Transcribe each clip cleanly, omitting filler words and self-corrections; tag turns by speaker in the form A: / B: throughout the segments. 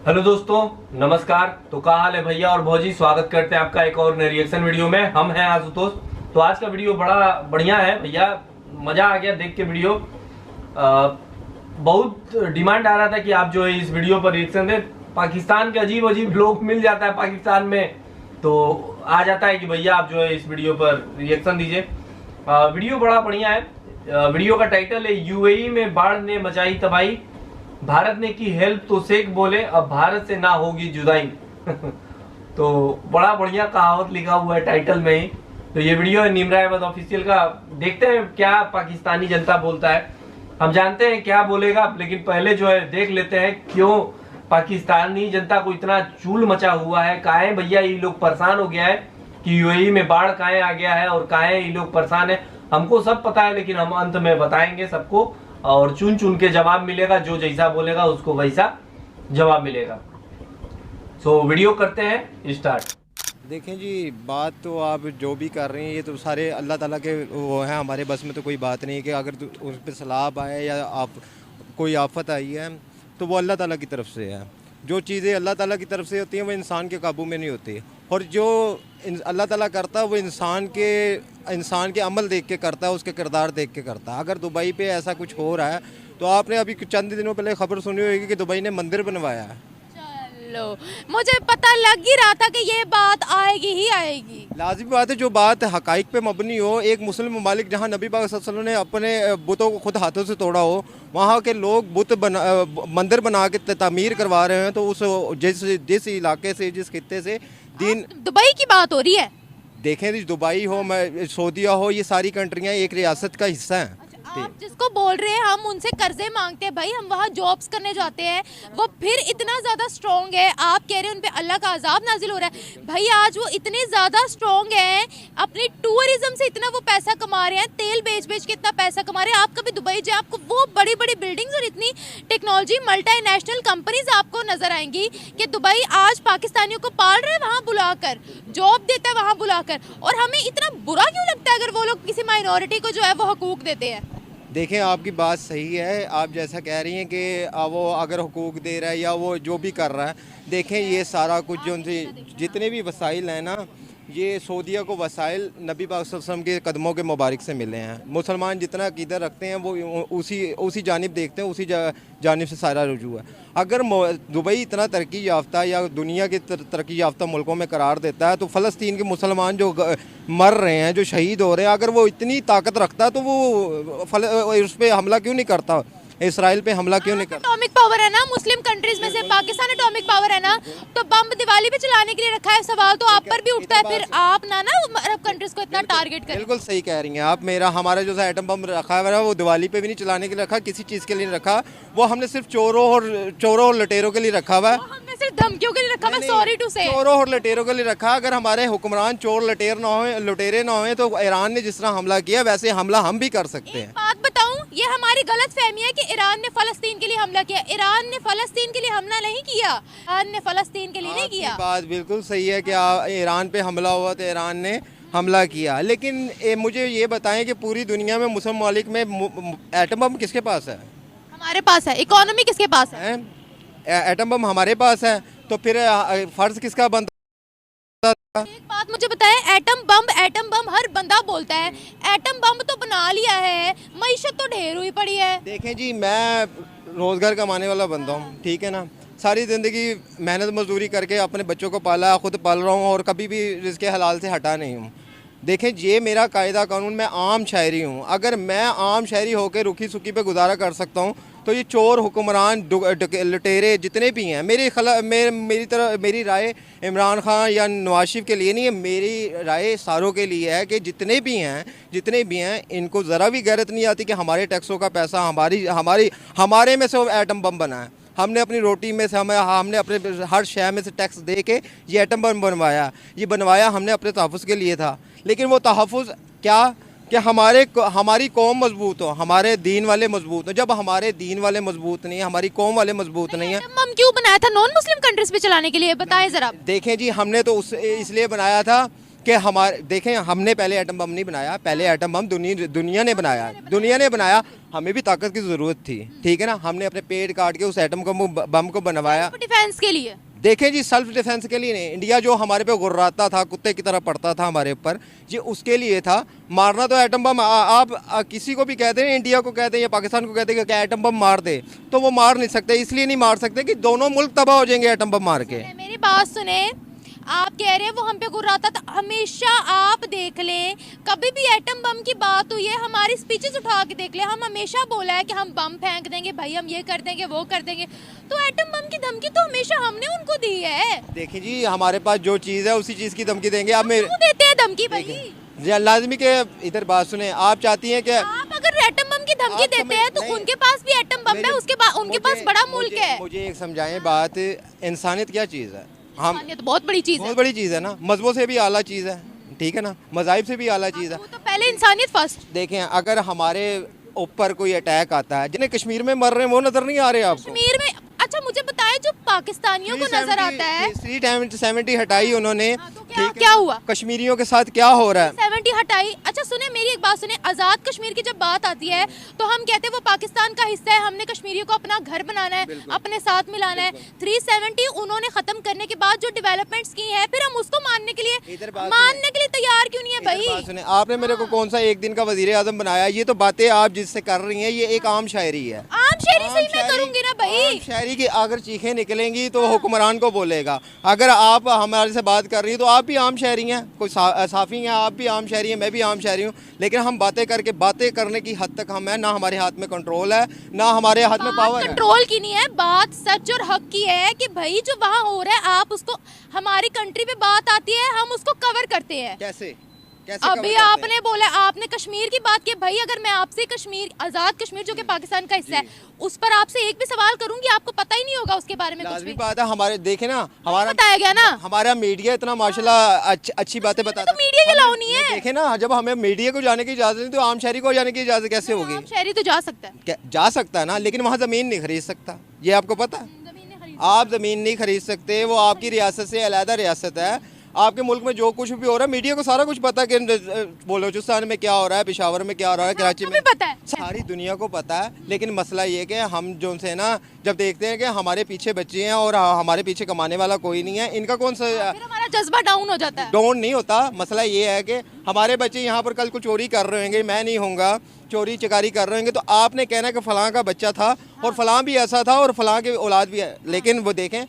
A: Hello दोस्तों, नमस्कार। तो क्या हाल है भैया और भौजी, स्वागत करते हैं आपका एक और नए रिएक्शन वीडियो में। हम हैं आशुतोष। तो आज का वीडियो बड़ा बढ़िया है भैया, मजा आ गया देख के वीडियो। बहुत डिमांड आ रहा था कि आप जो है इस वीडियो पर रिएक्शन दें। पाकिस्तान के अजीब अजीब लोग मिल जाता है पाकिस्तान में, तो आ जाता है कि भैया आप जो है इस वीडियो पर रिएक्शन दीजिए। वीडियो बड़ा बढ़िया है। वीडियो का टाइटल है यूएई में बाढ़ ने मचाई तबाही, भारत ने की हेल्प तो शेख बोले अब भारत से ना होगी जुदाई। तो बड़ा बढ़िया कहावत लिखा हुआ है टाइटल में ही। तो ये वीडियो है निम्रा अहमद ऑफिशियल का। देखते हैं क्या पाकिस्तानी जनता बोलता है। हम जानते हैं क्या बोलेगा, लेकिन पहले जो है देख लेते हैं क्यों पाकिस्तानी जनता को इतना चूल मचा हुआ है। काहे भैया ये लोग परेशान हो गया है कि यूएई में बाढ़ काहे आ गया है और काहे ये लोग परेशान है। हमको सब पता है, लेकिन हम अंत में बताएंगे सबको, और चुन चुन के जवाब मिलेगा। जो जैसा बोलेगा उसको वैसा जवाब मिलेगा। सो वीडियो करते हैं स्टार्ट।
B: देखें जी, बात तो आप जो भी कर रहे हैं ये तो सारे अल्लाह ताला के वो हैं, हमारे बस में तो कोई बात नहीं है कि अगर उस पर सैलाब आए या आप कोई आफत आई है तो वो अल्लाह ताला की तरफ से है। जो चीज़ें अल्लाह ताला की तरफ से होती हैं वो इंसान के काबू में नहीं होती, और जो अल्लाह ताला करता है वो इंसान के अमल देख के करता है, उसके किरदार देख के करता है। अगर दुबई पे ऐसा कुछ हो रहा है तो आपने अभी चंद दिनों पहले खबर सुनी होगी कि दुबई ने मंदिर बनवाया है।
C: चलो, मुझे पता लग ही रहा था कि ये बात आएगी ही आएगी।
B: लाजिमी बात है, जो बात हकाइक पे मबनी हो। एक मुस्लिम ममालिक जहाँ नबी पाक सल्लल्लाहु अलैहि वसल्लम ने अपने बुतों को खुद हाथों से तोड़ा हो, वहाँ के लोग मंदिर बना के तामीर करवा रहे हैं। तो उस जिस इलाके से, जिस खित्ते से दीन,
C: दुबई की बात हो रही है।
B: देखें जी, दुबई हो, सऊदीया हो, ये सारी कंट्रियाँ एक रियासत का हिस्सा हैं।
C: आप जिसको बोल रहे हैं हम उनसे कर्जे मांगते हैं भाई, हम वहाँ जॉब्स करने जाते हैं, वो फिर इतना ज़्यादा स्ट्रॉन्ग है। आप कह रहे हैं उन पे अल्लाह का अजाब नाजिल हो रहा है। भाई आज वो इतने ज़्यादा स्ट्रॉन्ग हैं, अपनी टूरिज्म से इतना वो पैसा कमा रहे हैं, तेल बेच बेच के इतना पैसा कमा रहे हैं। आप कभी दुबई जाए, आपको वो बड़ी बड़ी बिल्डिंग्स और इतनी टेक्नोलॉजी, मल्टीनेशनल कंपनीज आपको नजर आएंगी कि दुबई आज पाकिस्तानियों को पाल रहे हैं, वहाँ बुलाकर जॉब देता है, वहाँ बुलाकर। और हमें इतना बुरा क्यों लगता है अगर वो लोग किसी माइनॉरिटी को जो है वो हकूक देते हैं।
B: देखें, आपकी बात सही है। आप जैसा कह रही हैं कि वो अगर हुकूक दे रहा है या वो जो भी कर रहा है, देखें ये सारा कुछ जो उनसे जितने भी वसाइल हैं ना, ये सऊदीया को वसाइल नबी पाक सल्लल्लाहु अलैहि वसल्लम के कदमों के मुबारक से मिले हैं। मुसलमान जितना अक़ीदा रखते हैं वो उसी जानिब देखते हैं, उसी जानिब से सारा रुजू है। अगर दुबई इतना तरक्की याफ्ता या दुनिया के तरक्की याफ्ता मुल्कों में करार देता है, तो फ़लस्तीन के मुसलमान जो मर रहे हैं, जो शहीद हो रहे हैं, अगर वो इतनी ताकत रखता है तो वो उस पर हमला क्यों नहीं करता, इसराइल पे हमला क्यों नहीं करता?
C: एटॉमिक पावर है ना, मुस्लिम कंट्रीज में से पाकिस्तान एटॉमिक पावर है ना, तो बम दिवाली पे चलाने के लिए रखा है। सवाल तो आप पर भी उठता है, फिर आप ना अरब कंट्रीज को इतना टारगेट करें।
B: बिल्कुल सही कह रही हैं आप। हमारा जो एटम बम रखा है वो दिवाली पे भी नहीं चलाने के लिए रखा, किसी चीज़ के लिए नहीं रखा। वो हमने सिर्फ चोरों और लटेरों के लिए रखा हुआ है।
C: हमने सिर्फ धमकियों के लिए रखा। मैं सॉरी टू से,
B: चोरों और लटेरों के लिए रखा। अगर हमारे हुक्मरान चोर लुटेरे ना हो तो ईरान ने जिस तरह हमला किया वैसे हमला हम भी कर सकते हैं।
C: बात बताऊं, ये हमारी गलत फहमी है कि ईरान ने फलस्तीन के लिए हमला किया। ईरान ने फलस्तीन के लिए हमला नहीं किया, ईरान ने फलस्तीन के लिए नहीं किया।
B: बात बिल्कुल सही है कि ईरान पे हमला हुआ तो ईरान ने हमला किया, लेकिन मुझे ये बताएं कि पूरी दुनिया में मुस्लिम ममालिक में एटम बम किसके पास है?
C: हमारे पास है। इकोनॉमी किसके पास है?
B: एटम बम हमारे पास है, तो फिर फर्ज किसका बनता?
C: एक बात मुझे बताएं, एटम बम हर बंदा बोलता है, एटम बम तो बना लिया है, मईशत तो ढेर हुई पड़ी है।
B: देखें जी, मैं रोज़गार कमाने वाला बंदा हूँ, ठीक है ना। सारी ज़िंदगी मेहनत मजदूरी करके अपने बच्चों को पाला, खुद पाल रहा हूँ और कभी भी रिज़्क़े हलाल से हटा नहीं हूँ। देखें, ये मेरा कायदा कानून, मैं आम शहरी हूँ। अगर मैं आम शहरी होकर रुखी सुखी पे गुजारा कर सकता हूँ, तो ये चोर, हुक्मरान, लुटेरे जितने भी हैं, मेरी राय इमरान खान या नवाज शरीफ के लिए नहीं है, मेरी राय सारों के लिए है कि जितने भी हैं इनको ज़रा भी गैरत नहीं आती कि हमारे टैक्सों का पैसा हमारे में से वो एटम बम बना है। हमने अपनी रोटी में से हमने अपने हर शय में से टैक्स दे के ये एटम बम बनवाया। ये बनवाया हमने अपने तहफ़्फ़ुज़ के लिए था, लेकिन वो तहफ़्फ़ुज़ क्या कि हमारी कौम मजबूत हो, हमारे दीन वाले मजबूत हो। जब हमारे दीन वाले मजबूत नहीं है, हमारी कौम वाले मजबूत नहीं है।
C: हम क्यों बनाया था? नॉन मुस्लिम कंट्रीज पे चलाने के लिए, बताएं जरा।
B: देखें जी, हमने तो इसलिए बनाया था कि हमारे देखें, हमने पहले एटम बम नहीं बनाया, पहले एटम बम दुनिया ने बनाया, दुनिया ने बनाया। हमें भी ताकत की ज़रूरत थी, ठीक है ना। हमने अपने पेड़ काट के उस एटम बम को बनवाया
C: डिफेंस के लिए।
B: देखें जी, सेल्फ डिफेंस के लिए नहीं। इंडिया जो हमारे पे गुर्राता था, कुत्ते की तरह पड़ता था हमारे ऊपर, ये उसके लिए था। मारना तो एटम बम आप किसी को भी कहते हैं, इंडिया को कहते हैं या पाकिस्तान को कहते हैं कि क्या एटम बम मार दे, तो वो मार नहीं सकते। इसलिए नहीं मार सकते कि दोनों मुल्क तबाह हो जाएंगे एटम बम मार के।
C: मेरी बात सुने, आप कह रहे हैं वो हम पे गुर्राता था। हमेशा आप देख लें, कभी भी एटम बम की बात हुई है, हमारी स्पीचेस उठा के देख लें, हम हमेशा बोला है कि हम बम फेंक देंगे भाई, हम ये कर देंगे वो कर देंगे। तो एटम बम की धमकी तो हमेशा हमने उनको दी है।
B: देखिए जी, हमारे पास जो चीज़ है उसी चीज़ की धमकी देंगे। आप
C: क्यों देते हैं धमकी भाई?
B: लाजमी के इधर बात सुने, आप चाहती हैं कि
C: आप अगर एटम बम की धमकी देते हैं तो उनके पास भी एटम बम है, उसके बाद उनके पास बड़ा मुल्क है।
B: मुझे एक समझाएं बात, इंसानियत क्या चीज़ है? हम
C: तो बहुत बड़ी चीज है,
B: बहुत बड़ी चीज़ है ना। मजहबों से भी आला चीज़ है, ठीक है ना, मज़ाहिब से भी आला चीज़ है।
C: तो पहले इंसानियत फर्स्ट।
B: देखें, अगर हमारे ऊपर कोई अटैक आता है, जिन्हें कश्मीर में मर रहे हैं वो नजर नहीं आ रहे आपको?
C: कश्मीर में, अच्छा मुझे बताएं, जो पाकिस्तानियों को नजर आता है
B: 370 हटाई उन्होंने,
C: तो क्या हुआ?
B: कश्मीरियों के साथ क्या हो रहा है?
C: 70 हटाई। अच्छा सुने, मेरी एक बात सुने, आज़ाद कश्मीर की जब बात आती है तो हम कहते हैं वो पाकिस्तान का हिस्सा है, हमने कश्मीरियों को अपना घर बनाना है, अपने साथ मिलाना है। 370 उन्होंने खत्म करने के बाद जो डेवलपमेंट्स की है, फिर हम उसको मानने के लिए तैयार क्यों नहीं है भाई?
B: सुने, आपने मेरे को कौन सा एक दिन का वजीर आजम बनाया? ये तो बातें आप जिससे कर रही हैं, ये एक आम शायरी है।
C: आम शायरी से ही मैं करूंगी ना भाई।
B: शायरी की अगर चीखें निकलेंगी तो हुक्मरान को बोलेगा। अगर आप हमारे से बात कर रही हैं तो आप भी आम शायरी हैं, कोई साफ़ी हैं, आप भी आम शायरी हैं, मैं भी आम शायरी हूँ। लेकिन हम बातें करने की हद तक हम है ना, हमारे हाथ में कंट्रोल है ना हमारे हाथ में पावर है।
C: कंट्रोल की नहीं है बात, सच और हक की है कि भाई जो वहाँ हो रहा है, आप उसको, हमारी कंट्री पे बात आती है, हम उसको कवर करते हैं।
B: कैसे
C: अभी आपने बोला, आपने कश्मीर की बात की भाई, अगर मैं आपसे कश्मीर, आजाद कश्मीर जो कि पाकिस्तान का हिस्सा है, उस पर आपसे एक भी सवाल करूंगी, आपको पता ही नहीं होगा उसके बारे में कुछ भी।
B: बात है हमारे, देखे ना, हमारा
C: बताया गया ना,
B: हमारा मीडिया इतना माशाल्लाह अच्छी बातें बताता है।
C: तो मीडिया की लाओ नहीं है।
B: देखे ना, जब हमें मीडिया को जाने की इजाजत नहीं तो आम शहरी को जाने की इजाजत कैसे होगी?
C: आम शहरी तो जा सकता है,
B: जा सकता है ना, लेकिन वहाँ जमीन नहीं खरीद सकता, ये आपको पता है? आप जमीन नहीं खरीद सकते, वो आपकी रियासत से अलहदा रियासत है। आपके मुल्क में जो कुछ भी हो रहा है, मीडिया को सारा कुछ पता है कि बलोचिस्तान में क्या हो रहा है, पेशावर में क्या हो रहा है, कराची में
C: पता है,
B: सारी दुनिया को पता है। लेकिन मसला ये कि हम जो से ना, जब देखते हैं कि हमारे पीछे बच्चे हैं और हमारे पीछे कमाने वाला कोई नहीं है, इनका कौन सा,
C: हमारा जज्बा डाउन हो जाता है।
B: डाउन नहीं होता। मसला ये है कि हमारे बच्चे यहाँ पर कल को चोरी कर रहे होंगे, मैं नहीं होऊंगा, चोरी चकारी कर रहे होंगे, तो आपने कहना कि फलां का बच्चा था और फलां भी ऐसा था और फलां की औलाद भी है। लेकिन वो देखें,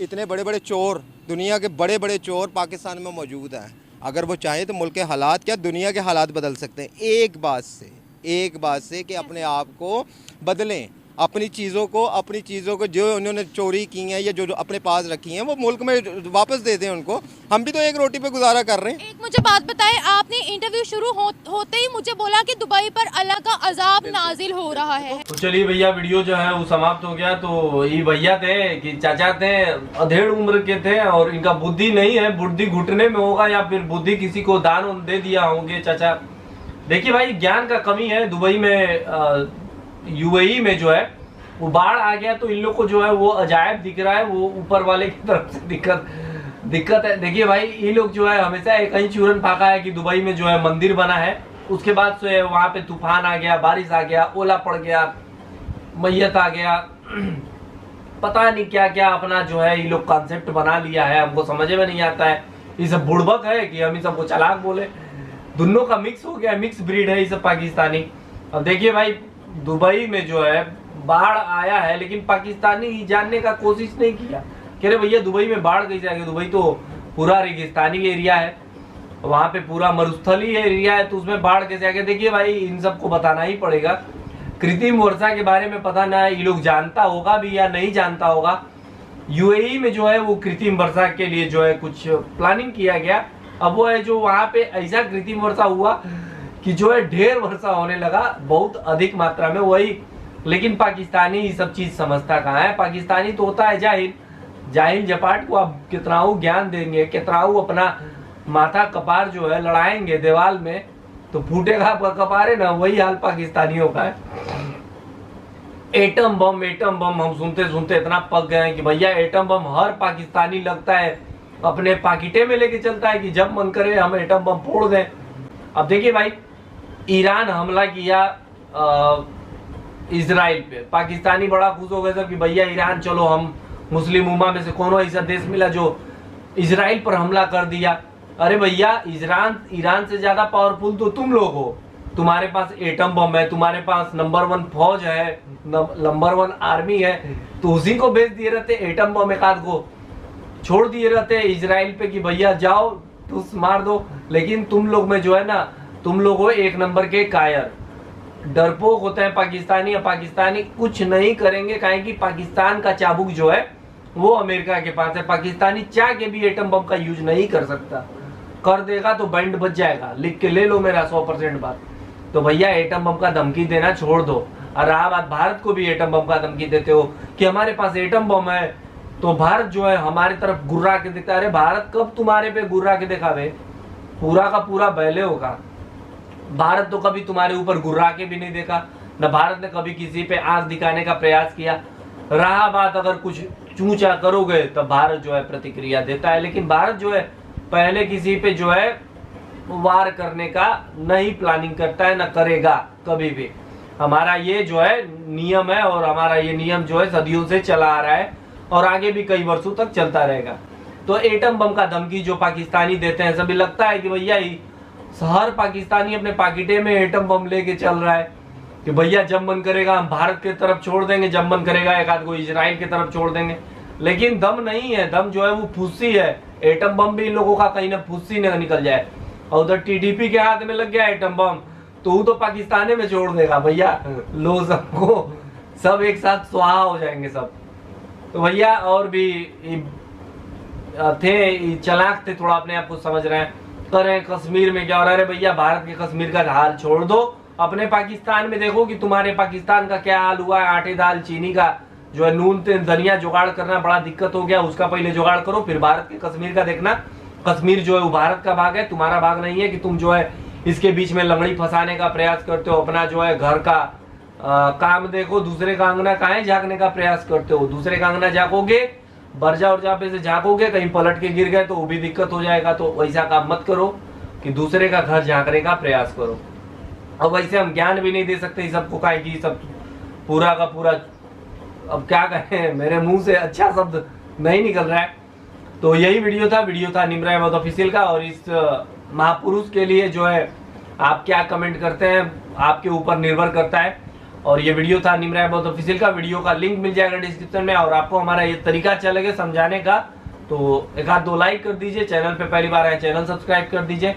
B: इतने बड़े बड़े चोर, दुनिया के बड़े बड़े चोर पाकिस्तान में मौजूद हैं। अगर वो चाहें तो मुल्क के हालात क्या, दुनिया के हालात बदल सकते हैं एक बात से कि अपने आप को बदलें, अपनी चीज़ों को जो उन्होंने चोरी की हैं या जो अपने पास रखी हैं वो मुल्क में वापस दे दें उनको। हम भी तो एक रोटी पे गुजारा कर रहे हैं।
C: एक मुझे बात बताएं, आपने इंटरव्यू शुरू होते ही मुझे बोला कि दुबई पर अल्लाह का अजाब नाजिल हो रहा है।
A: तो चलिए भैया, वीडियो जो है वो समाप्त हो गया। तो ये भैया थे कि चाचा थे, अधेड़ उम्र के थे और इनका बुद्धि नहीं है, बुद्धि घुटने में होगा या फिर बुद्धि किसी को दान दे दिया होंगे चाचा। देखिए भाई, ज्ञान का कमी है। दुबई में यूएई में जो है वो बाढ़ आ गया तो इन लोग को जो है वो अजायब दिख रहा है, वो ऊपर वाले की तरफ से दिक्कत है। देखिए भाई, ये लोग जो है हमेशा एक ही चूरन फाका है कि दुबई में जो है मंदिर बना है, उसके बाद से वहाँ पे तूफान आ गया, बारिश आ गया, ओला पड़ गया, मैयत आ गया, पता नहीं क्या क्या अपना जो है ये लोग कॉन्सेप्ट बना लिया है, हमको समझ में नहीं आता है। ये सब बुड़बक है कि हम ये सबको चालाक बोले, दोनों का मिक्स हो गया, मिक्स ब्रीड है ये सब पाकिस्तानी। अब देखिए भाई, दुबई में जो है बाढ़ आया है लेकिन पाकिस्तानी जानने का कोशिश नहीं किया। कह रहे भैया दुबई में बाढ़ कैसे आ गई? दुबई तो पूरा रेगिस्तानी एरिया है, वहाँ पे पूरा मरुस्थली एरिया है, तो उसमें बाढ़ कैसे आ गया? देखिए भाई, इन सबको बताना ही पड़ेगा। कृत्रिम वर्षा के बारे में पता ना है, ये लोग जानता होगा भी या नहीं जानता होगा। यूएई में जो है वो कृत्रिम वर्षा के लिए जो है कुछ प्लानिंग किया गया। अब वो है जो वहाँ पे ऐसा कृत्रिम वर्षा हुआ कि जो है ढेर वर्षा होने लगा, बहुत अधिक मात्रा में वही। लेकिन पाकिस्तानी ये सब चीज समझता कहाँ है? पाकिस्तानी तो होता है जाहिल जपाट को आप कितना ज्ञान देंगे, कितना अपना माथा कपार जो है लड़ाएंगे दीवार में तो फूटेगा आपका कपार है ना, वही हाल पाकिस्तानियों का है। एटम बम हम सुनते सुनते इतना पक गए हैं कि भैया एटम बम हर पाकिस्तानी लगता है अपने पाकिटे में लेके चलता है कि जब मन करे हम एटम बम फोड़ दें। अब देखिए भाई, ईरान हमला किया इजराइल पे, पाकिस्तानी बड़ा खुश हो गए थे कि भैया ईरान चलो, हम मुस्लिम उम्मा में से कौन ऐसा देश मिला जो इजराइल पर हमला कर दिया। अरे भैया, ईरान से ज्यादा पावरफुल तो तुम लोग हो, तुम्हारे पास एटम बम है, तुम्हारे पास नंबर 1 फौज है, नंबर 1 आर्मी है, तो उसी को भेज दिए रहते, एटम बम एक आध को छोड़ दिए रहते इजराइल पे कि भैया जाओ ठूस मार दो। लेकिन तुम लोग में जो है ना, तुम लोग हो एक नंबर के कायर, डरपोक होते हैं पाकिस्तानी। पाकिस्तानी कुछ नहीं करेंगे, काहे कि पाकिस्तान का चाबुक जो है वो अमेरिका के पास है। पाकिस्तानी चाह के भी एटम बम का यूज नहीं कर सकता, कर देगा तो बैंड बच जाएगा। लिख के ले लो मेरा 100% बात। तो भैया एटम बम का धमकी देना छोड़ दो। और आप भारत को भी एटम बम का धमकी देते हो कि हमारे पास एटम बम है, तो भारत जो है हमारी तरफ गुर्रा के दिखता है। अरे भारत कब तुम्हारे पे गुर्रा के दिखावे, पूरा का पूरा बहले होगा। भारत तो कभी तुम्हारे ऊपर गुर्रा के भी नहीं देखा, न भारत ने कभी किसी पे आंख दिखाने का प्रयास किया। रहा बात अगर कुछ चूचा करोगे तो भारत जो है प्रतिक्रिया देता है, लेकिन भारत जो है पहले किसी पे जो है वार करने का नहीं प्लानिंग करता है, न करेगा कभी भी। हमारा ये जो है नियम है, और हमारा ये नियम जो है सदियों से चला आ रहा है और आगे भी कई वर्षों तक चलता रहेगा। तो एटम बम का धमकी जो पाकिस्तानी देते हैं, सभी लगता है कि भैया हर पाकिस्तानी अपने पाकिटे में एटम बम लेके चल रहा है कि भैया जब मन करेगा हम भारत की तरफ छोड़ देंगे, जब मन करेगा एक आध को इजराइल की तरफ छोड़ देंगे। लेकिन दम नहीं है, दम जो है वो फुस्सी है। एटम बम भी इन लोगों का कहीं ना फुस्सी न निकल जाए। और उधर टीडीपी के हाथ में लग गया एटम बम, तो वो तो पाकिस्तान में छोड़ देगा भैया, लो सबको, सब एक साथ स्वाहा हो जाएंगे सब। तो भैया और भी थे चालाक थे, थोड़ा अपने आप को समझ रहे हैं। करें कश्मीर में क्या हो रहा है, भैया भारत के कश्मीर का हाल छोड़ दो, अपने पाकिस्तान में देखो कि तुम्हारे पाकिस्तान का क्या हाल हुआ है। आटे दाल चीनी का जो है नून तेल धनिया जुगाड़ करना बड़ा दिक्कत हो गया, उसका पहले जुगाड़ करो, फिर भारत के कश्मीर का देखना। कश्मीर जो है वो भारत का भाग है, तुम्हारा भाग नहीं है कि तुम जो है इसके बीच में लंगड़ी फंसाने का प्रयास करते हो। अपना जो है घर का काम देखो, दूसरे का अंगना काहे झांकने का प्रयास करते हो। दूसरे का अंगना झांकोगे, बर्जा उर्जा पे से झांकोगे, कहीं पलट के गिर गए तो वो भी दिक्कत हो जाएगा। तो वैसा काम मत करो कि दूसरे का घर झांकने का प्रयास करो। और वैसे हम ज्ञान भी नहीं दे सकते सबको, काहे कि सब पूरा का पूरा, अब क्या कहें, मेरे मुंह से अच्छा शब्द नहीं निकल रहा है। तो यही वीडियो था निम्र अहमद ऑफिशियल का। और इस महापुरुष के लिए जो है आप क्या कमेंट करते हैं आपके ऊपर निर्भर करता है। और ये वीडियो था निम्र अहमद ऑफिशियल का, वीडियो का लिंक मिल जाएगा डिस्क्रिप्शन में। और आपको हमारा ये तरीका अच्छा लगे समझाने का तो एक आध 2 लाइक कर दीजिए, चैनल पे पहली बार आए चैनल सब्सक्राइब कर दीजिए।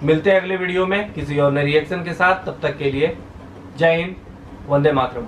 A: मिलते हैं अगले वीडियो में किसी और नए रिएक्शन के साथ, तब तक के लिए जय हिंद, वंदे मातरम।